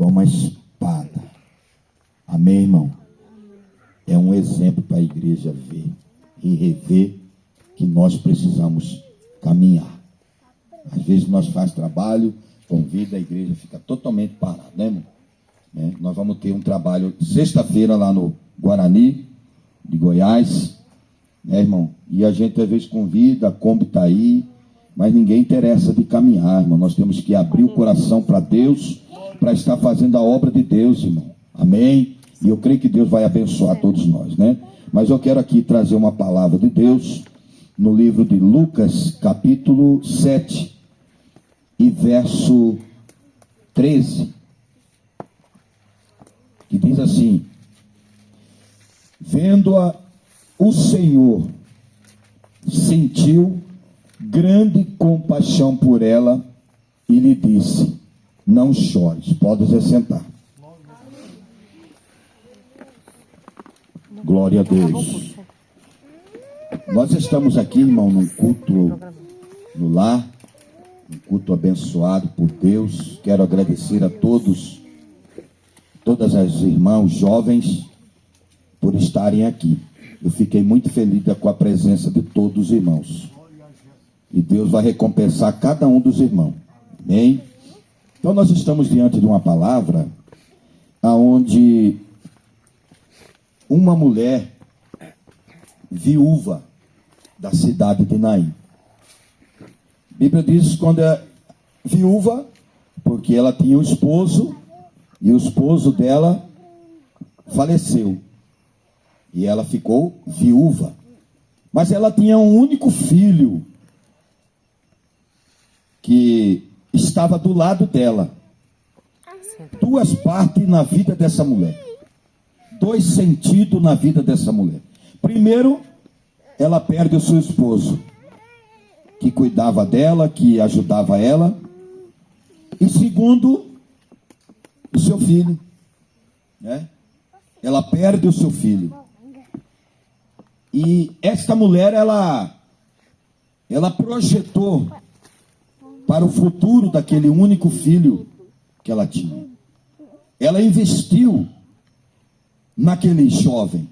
como a espada. Amém, irmão? É um exemplo para a igreja ver e rever que nós precisamos caminhar. Às vezes nós fazemos trabalho, convida, a igreja fica totalmente parada, né, irmão? Nós vamos ter um trabalho sexta-feira lá no Guarani, de Goiás, né, irmão? E a gente às vezes convida, a Kombi está aí, mas ninguém interessa de caminhar, irmão. Nós temos que abrir o coração para Deus, para estar fazendo a obra de Deus, irmão. Amém? E eu creio que Deus vai abençoar todos nós, né? Mas eu quero aqui trazer uma palavra de Deus no livro de Lucas, capítulo 7, e verso 13, que diz assim: vendo-a, o Senhor sentiu grande compaixão por ela e lhe disse: não chores. Pode se sentar. Glória a Deus. Nós estamos aqui, irmão, num culto no lar, um culto abençoado por Deus. Quero agradecer a todas as irmãos jovens por estarem aqui. Eu fiquei muito feliz com a presença de todos os irmãos. E Deus vai recompensar cada um dos irmãos. Amém? Então nós estamos diante de uma palavra aonde uma mulher viúva da cidade de Naim. A Bíblia diz quando é viúva, porque ela tinha um esposo e o esposo dela faleceu. E ela ficou viúva. Mas ela tinha um único filho que estava do lado dela. Duas partes na vida dessa mulher. Dois sentidos na vida dessa mulher. Primeiro, ela perde o seu esposo, que cuidava dela, que ajudava ela. E segundo, o seu filho, né? Ela perde o seu filho. E esta mulher, ela projetou para o futuro daquele único filho que ela tinha. Ela investiu naquele jovem,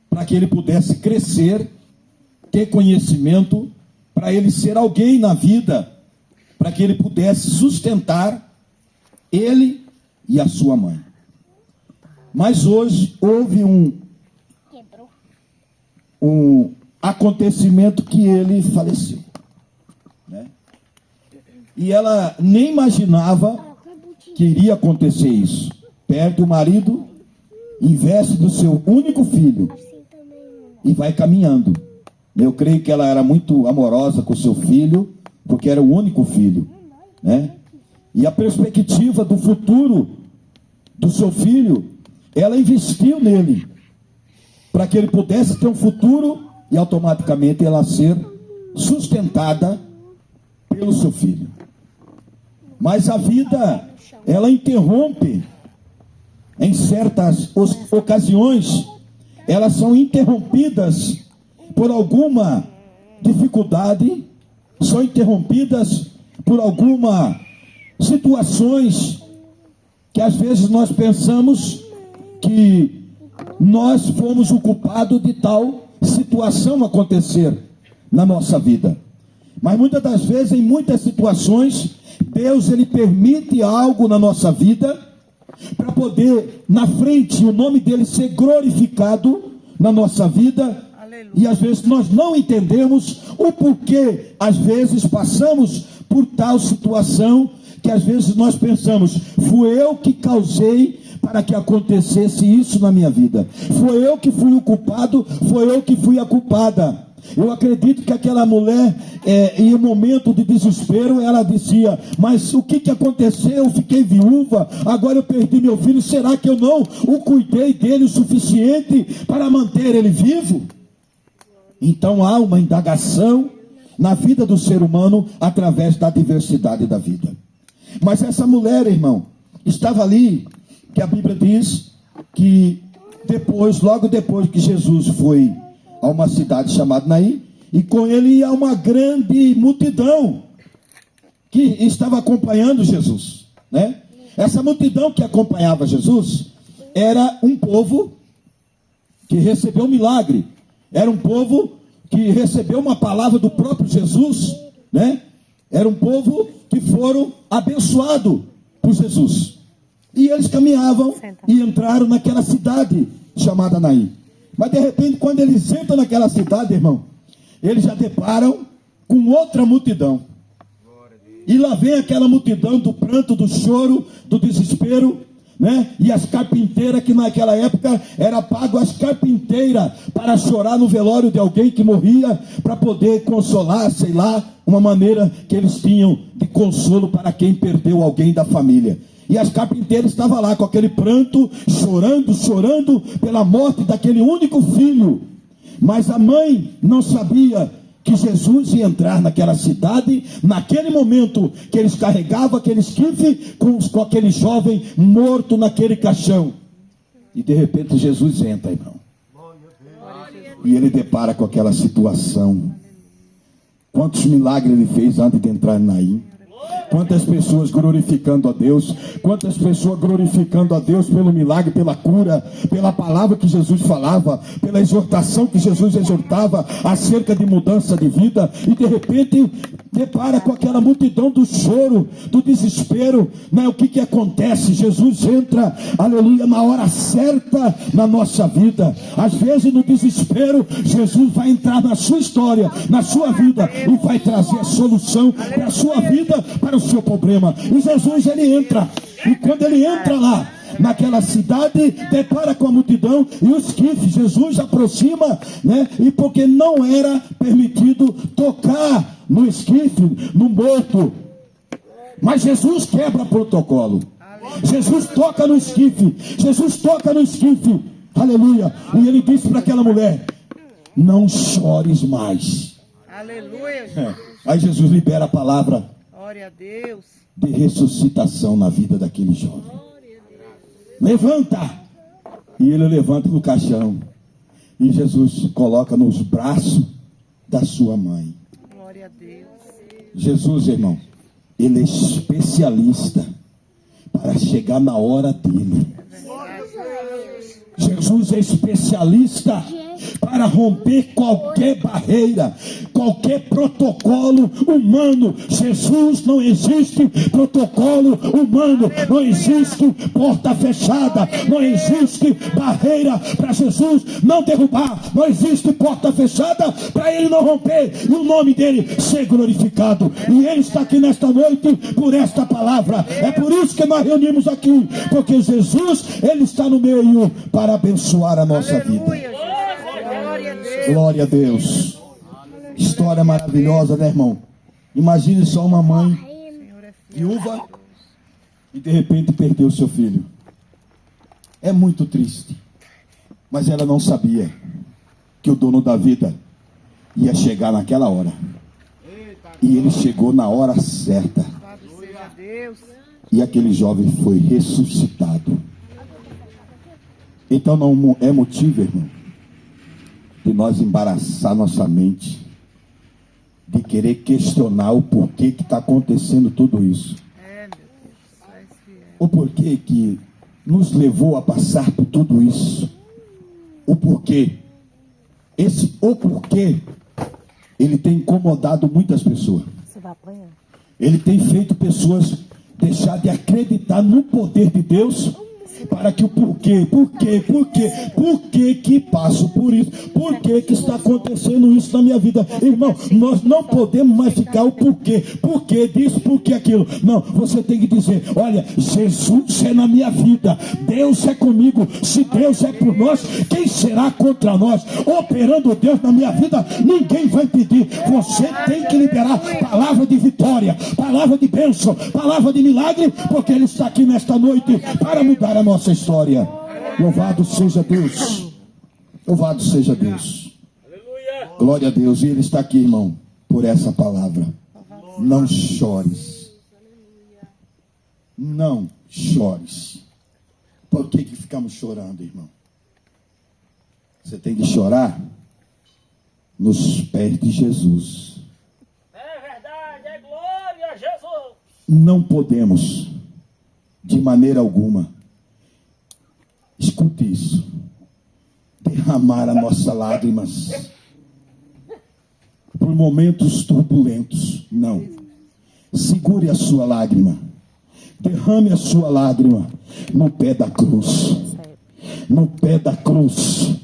para que ele pudesse crescer, ter conhecimento, para ele ser alguém na vida, para que ele pudesse sustentar ele e a sua mãe. Mas hoje houve um acontecimento que ele faleceu, né? E ela nem imaginava que iria acontecer isso. Perde o marido, investe do seu único filho e vai caminhando. Eu creio que ela era muito amorosa com o seu filho, porque era o único filho, né? E a perspectiva do futuro do seu filho, ela investiu nele, para que ele pudesse ter um futuro e automaticamente ela ser sustentada pelo seu filho. Mas a vida, ela interrompe. Em certas ocasiões, elas são interrompidas por alguma dificuldade, são interrompidas por algumas situações que às vezes nós pensamos que nós fomos o culpado de tal situação acontecer na nossa vida. Mas muitas das vezes, em muitas situações, Deus ele permite algo na nossa vida para poder, na frente, o nome dele ser glorificado na nossa vida. Aleluia. E às vezes nós não entendemos o porquê, às vezes passamos por tal situação, que às vezes nós pensamos, fui eu que causei para que acontecesse isso na minha vida, foi eu que fui o culpado, foi eu que fui a culpada. Eu acredito que aquela mulher, em um momento de desespero, ela dizia, mas o que aconteceu? Eu fiquei viúva, agora eu perdi meu filho, será que eu não o cuidei dele o suficiente para manter ele vivo? Então há uma indagação na vida do ser humano através da diversidade da vida. Mas essa mulher, irmão, estava ali, que a Bíblia diz que depois, logo depois que Jesus foi a uma cidade chamada Naim, e com ele ia uma grande multidão que estava acompanhando Jesus, né? Essa multidão que acompanhava Jesus era um povo que recebeu um milagre. Era um povo que recebeu uma palavra do próprio Jesus, né? Era um povo que foram abençoados por Jesus. E eles caminhavam e entraram naquela cidade chamada Naim. Mas de repente, quando eles entram naquela cidade, irmão, eles já deparam com outra multidão. E lá vem aquela multidão do pranto, do choro, do desespero, né? E as carpinteiras, que naquela época era pago as carpinteiras para chorar no velório de alguém que morria, para poder consolar, sei lá, uma maneira que eles tinham de consolo para quem perdeu alguém da família. E as carpinteiras estavam lá com aquele pranto, chorando pela morte daquele único filho. Mas a mãe não sabia que Jesus ia entrar naquela cidade, naquele momento que eles carregavam aquele esquife com aquele jovem morto naquele caixão. E de repente Jesus entra, irmão. E ele depara com aquela situação. Quantos milagres ele fez antes de entrar em Naim? Quantas pessoas glorificando a Deus, quantas pessoas glorificando a Deus pelo milagre, pela cura, pela palavra que Jesus falava, pela exortação que Jesus exortava acerca de mudança de vida. E de repente depara com aquela multidão do choro, do desespero, né? O que acontece? Jesus entra, aleluia, na hora certa na nossa vida. Às vezes no desespero, Jesus vai entrar na sua história, na sua vida, e vai trazer a solução para a sua vida, para o seu problema. E Jesus, ele entra, e quando ele entra lá naquela cidade, depara com a multidão e o esquife. Jesus aproxima, né? E porque não era permitido tocar no esquife, no morto, mas Jesus quebra protocolo. Jesus toca no esquife, Jesus toca no esquife, aleluia. E ele disse para aquela mulher: não chores mais. Aleluia. Aí Jesus libera a palavra, glória a Deus, de ressuscitação na vida daquele jovem. Levanta! E ele levanta no caixão. E Jesus coloca nos braços da sua mãe. glória a Deus. Jesus, irmão, ele é especialista para chegar na hora dele. Jesus é especialista para romper qualquer barreira, qualquer protocolo humano. Jesus, não existe protocolo humano, não existe porta fechada, não existe barreira para Jesus não derrubar, não existe porta fechada para ele não romper e o nome dele ser glorificado. E ele está aqui nesta noite por esta palavra. É por isso que nós reunimos aqui, porque Jesus, ele está no meio para abençoar a nossa vida. Glória a Deus. Glória a Deus. História maravilhosa, né, irmão? Imagine só uma mãe viúva e de repente perdeu seu filho. É muito triste. Mas ela não sabia que o dono da vida ia chegar naquela hora. E ele chegou na hora certa. Louvado seja Deus. E aquele jovem foi ressuscitado. Então não é motivo, irmão, de nós embaraçar nossa mente, de querer questionar o porquê que está acontecendo tudo isso. Meu Deus, sai fiel. O porquê que nos levou a passar por tudo isso. O porquê. O porquê, ele tem incomodado muitas pessoas. Você vai apanhar. Ele tem feito pessoas deixar de acreditar no poder de Deus, para que o por que que passo por isso, por que que está acontecendo isso na minha vida, irmão. Nós não podemos mais ficar o porquê disso, porquê aquilo. Não, você tem que dizer: olha, Jesus é na minha vida, Deus é comigo. Se Deus é por nós, quem será contra nós? Operando Deus na minha vida, ninguém vai impedir. Você tem que liberar palavra de vitória, palavra de bênção, palavra de milagre, porque ele está aqui nesta noite para mudar a nossa história. Louvado seja Deus. Louvado seja Deus. Glória a Deus. E ele está aqui, irmão, por essa palavra. Não chores. Não chores. Por que ficamos chorando, irmão? Você tem que chorar nos pés de Jesus. É verdade, é glória a Jesus. Não podemos de maneira alguma. Escute isso. Derramar as nossas lágrimas por momentos turbulentos. Não. Segure a sua lágrima. Derrame a sua lágrima no pé da cruz. No pé da cruz.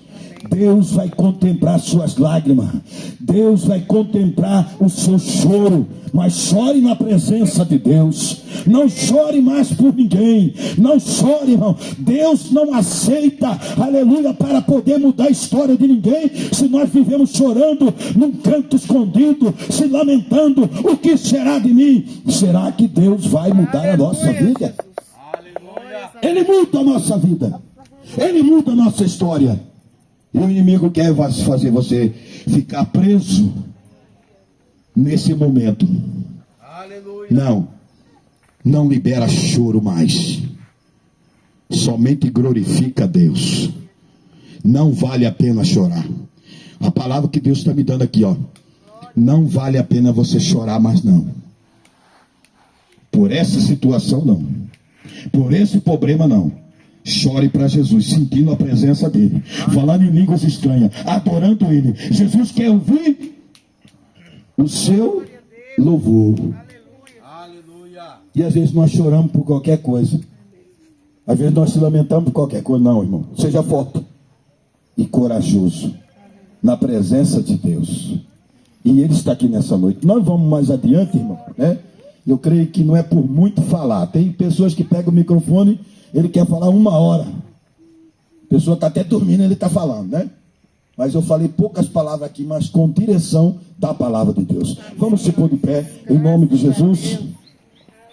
Deus vai contemplar suas lágrimas. Deus vai contemplar o seu choro. Mas chore na presença de Deus. Não chore mais por ninguém. Não chore, irmão. Deus não aceita, aleluia, para poder mudar a história de ninguém. Se nós vivemos chorando num canto escondido, se lamentando, o que será de mim? Será que Deus vai mudar a nossa vida? Ele muda a nossa vida. Ele muda a nossa história. E o inimigo quer fazer você ficar preso nesse momento. Aleluia. Não libera choro mais. Somente glorifica a Deus. Não vale a pena chorar. A palavra que Deus está me dando aqui, ó. Não vale a pena você chorar mais, não. Por essa situação, não. Por esse problema, não. Chore para Jesus, sentindo a presença dele, falando em línguas estranhas, adorando ele. Jesus quer ouvir o seu louvor. Aleluia. E às vezes nós choramos por qualquer coisa. Às vezes nós se lamentamos por qualquer coisa. Não, irmão, seja forte e corajoso na presença de Deus. E ele está aqui nessa noite. Nós vamos mais adiante, irmão, né? Eu creio que não é por muito falar. Tem pessoas que pegam o microfone, ele quer falar 1 hora. A pessoa está até dormindo, ele está falando, né? Mas eu falei poucas palavras aqui, mas com direção da palavra de Deus. Vamos se pôr de pé, em nome de Jesus.